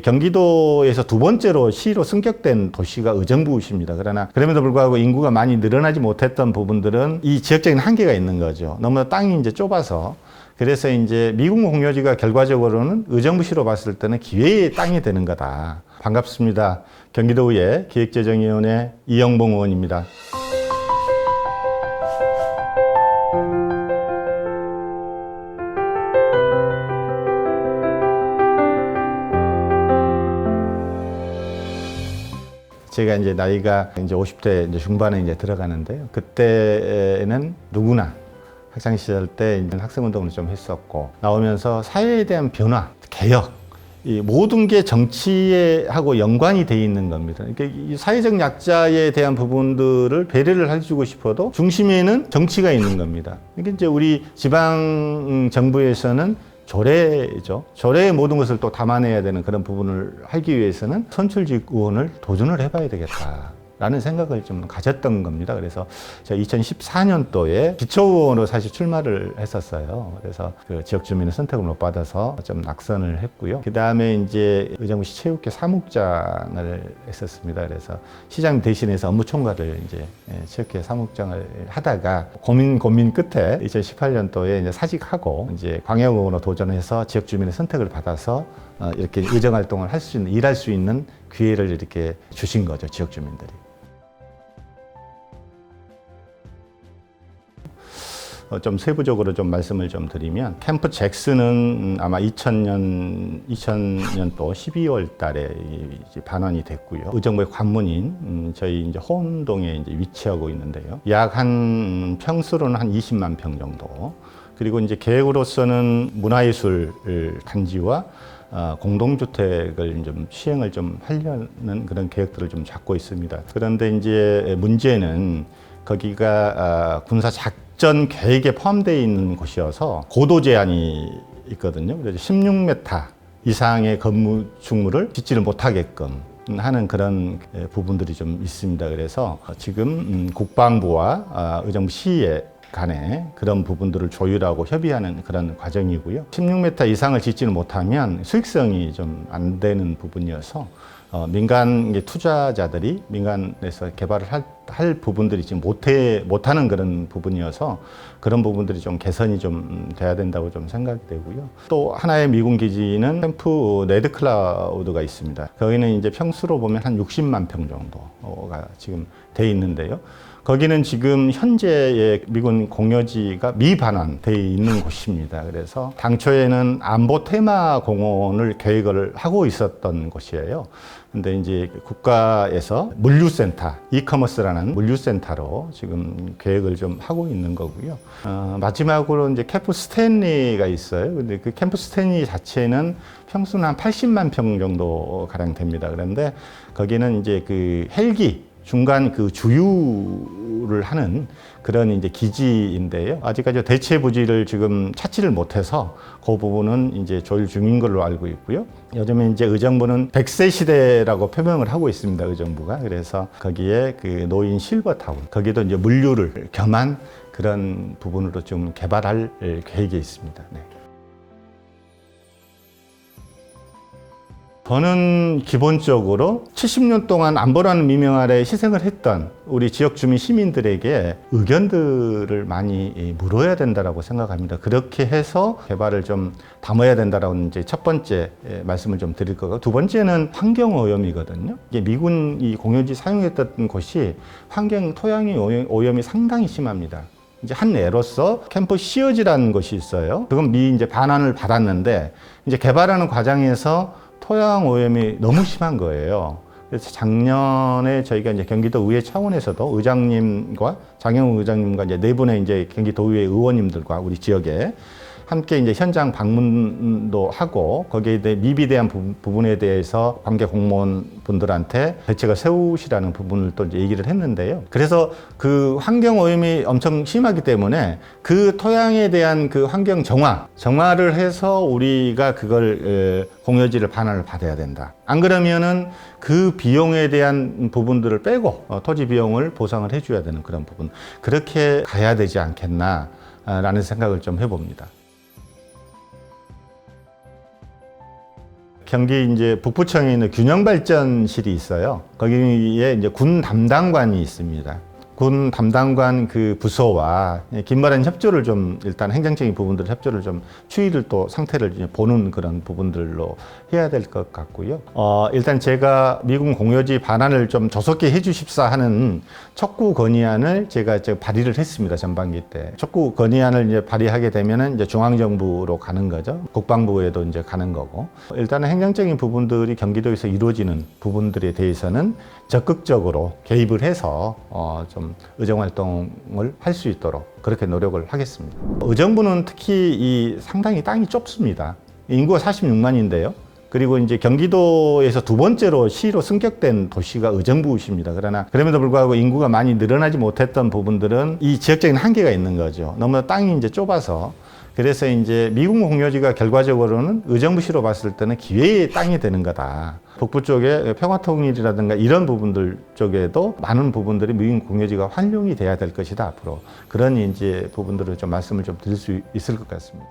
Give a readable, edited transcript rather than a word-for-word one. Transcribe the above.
경기도에서 두 번째로 시로 승격된 도시가 의정부시입니다. 그러나 그럼에도 불구하고 인구가 많이 늘어나지 못했던 부분들은 이 지역적인 한계가 있는 거죠. 너무 땅이 이제 좁아서. 그래서 이제 미군 공여지가 결과적으로는 의정부시로 봤을 때는 기회의 땅이 되는 거다. 반갑습니다. 경기도의회 기획재정위원회 이영봉 의원입니다. 제가 이제 나이가 이제 50대 이제 중반에 이제 들어가는데요. 그때는 누구나 학창 시절 때 이제 학생 운동을 좀 했었고 나오면서 사회에 대한 변화, 개혁, 이 모든 게 정치하고 연관이 돼 있는 겁니다. 그러니까 이 사회적 약자에 대한 부분들을 배려를 해주고 싶어도 중심에는 정치가 있는 겁니다. 그러니까 이제 우리 지방 정부에서는 조례죠. 조례의 모든 것을 또 담아내야 되는 그런 부분을 하기 위해서는 선출직 의원을 도전을 해봐야 되겠다라는 생각을 좀 가졌던 겁니다. 그래서 제가 2014년도에 기초의원으로 사실 출마를 했었어요. 그래서 그 지역 주민의 선택을 못 받아서 좀 낙선을 했고요. 그 다음에 이제 의정부시 체육회 사무장을 했었습니다. 그래서 시장 대신해서 업무총괄을 이제 체육회 사무장을 하다가 고민 끝에 2018년도에 이제 사직하고 이제 광역의원으로 도전해서 지역 주민의 선택을 받아서 이렇게 의정 활동을 할 수 있는, 일할 수 있는 기회를 이렇게 주신 거죠, 지역 주민들이. 좀 세부적으로 좀 말씀을 좀 드리면 캠프 잭슨은 아마 2000년도 12월 달에 이제 반환이 됐고요. 의정부의 관문인 저희 이제 호원동에 이제 위치하고 있는데요. 약 한 평수로는 한 20만 평 정도. 그리고 이제 계획으로서는 문화예술 단지와 공동주택을 좀 시행을 좀 하려는 그런 계획들을 좀 잡고 있습니다. 그런데 이제 문제는 거기가 군사 작전 계획에 포함되어 있는 곳이어서 고도 제한이 있거든요. 그래서 16m 이상의 건물을 짓지를 못하게끔 하는 그런 부분들이 좀 있습니다. 그래서 지금 국방부와 의정부시에 간에 그런 부분들을 조율하고 협의하는 그런 과정이고요. 16m 이상을 짓지는 못하면 수익성이 좀 안 되는 부분이어서 민간 투자자들이 민간에서 개발을 할 부분들이 지금 못하는 그런 부분이어서 그런 부분들이 좀 개선이 좀 돼야 된다고 좀 생각이 되고요. 또 하나의 미군 기지는 캠프 레드클라우드가 있습니다. 거기는 이제 평수로 보면 한 60만 평 정도가 지금 돼 있는데요. 거기는 지금 현재의 미군 공여지가 미반환되어 있는 곳입니다. 그래서 당초에는 안보 테마 공원을 계획을 하고 있었던 곳이에요. 근데 이제 국가에서 물류센터, 이커머스라는 물류센터로 지금 계획을 좀 하고 있는 거고요. 마지막으로 이제 캠프 스탠리가 있어요. 근데 그 캠프 스탠리 자체는 평수는 한 80만 평 정도 가량 됩니다. 그런데 거기는 이제 그 헬기 중간 그 주유를 하는 그런 이제 기지인데요. 아직까지 대체 부지를 지금 찾지를 못해서 그 부분은 이제 조율 중인 걸로 알고 있고요. 요즘에 이제 의정부는 100세 시대라고 표명을 하고 있습니다. 의정부가. 그래서 거기에 그 노인 실버타운, 거기도 이제 물류를 겸한 그런 부분으로 좀 개발할 계획이 있습니다. 네. 저는 기본적으로 70년 동안 안보라는 미명 아래 희생을 했던 우리 지역 주민 시민들에게 의견들을 많이 물어야 된다고 생각합니다. 그렇게 해서 개발을 좀 담아야 된다라고 이제 첫 번째 말씀을 좀 드릴 거고, 두 번째는 환경 오염이거든요. 이게 미군 이 공여지 사용했던 곳이 환경 토양의 오염이 상당히 심합니다. 이제 한 예로서 캠프 시어지라는 곳이 있어요. 그건 이제 반환을 받았는데 이제 개발하는 과정에서 토양 오염이 너무 심한 거예요. 그래서 작년에 저희가 이제 경기도 의회 차원에서도 의장님과 장영우 의장님과 이제 네 분의 이제 경기도의회 의원님들과 우리 지역에 함께 이제 현장 방문도 하고 거기에 대해 미비대한 부분에 대해서 관계 공무원 분들한테 대책을 세우시라는 부분을 또 이제 얘기를 했는데요. 그래서 그 환경 오염이 엄청 심하기 때문에 그 토양에 대한 그 환경 정화를 해서 우리가 그걸 공여지를 반환을 받아야 된다. 안 그러면은 그 비용에 대한 부분들을 빼고 토지 비용을 보상을 해줘야 되는 그런 부분, 그렇게 가야 되지 않겠나라는 생각을 좀 해봅니다. 경기 이제 북부청에 있는 균형발전실이 있어요. 거기에 이제 군 담당관이 있습니다. 군 담당관 그 부서와 긴밀한 협조를 좀 일단 행정적인 부분들 협조를 좀 추이를 또 상태를 이제 보는 그런 부분들로 해야 될 것 같고요. 일단 제가 미군 공여지 반환을 좀 조속히 해주십사 하는 촉구 건의안을 제가 이제 발의를 했습니다. 전반기 때. 촉구 건의안을 이제 발의하게 되면은 이제 중앙정부로 가는 거죠. 국방부에도 이제 가는 거고. 일단은 행정적인 부분들이 경기도에서 이루어지는 부분들에 대해서는 적극적으로 개입을 해서 좀 의정 활동을 할 수 있도록 그렇게 노력을 하겠습니다. 의정부는 특히 이 상당히 땅이 좁습니다. 인구가 46만인데요. 그리고 이제 경기도에서 두 번째로 시로 승격된 도시가 의정부시입니다. 그러나 그럼에도 불구하고 인구가 많이 늘어나지 못했던 부분들은 이 지역적인 한계가 있는 거죠. 너무 땅이 이제 좁아서. 그래서 이제 미군 공여지가 결과적으로는 의정부시로 봤을 때는 기회의 땅이 되는 거다. 북부 쪽에 평화통일이라든가 이런 부분들 쪽에도 많은 부분들이 미군 공여지가 활용이 돼야 될 것이다. 앞으로 그런 이제 부분들을 좀 말씀을 좀 드릴 수 있을 것 같습니다.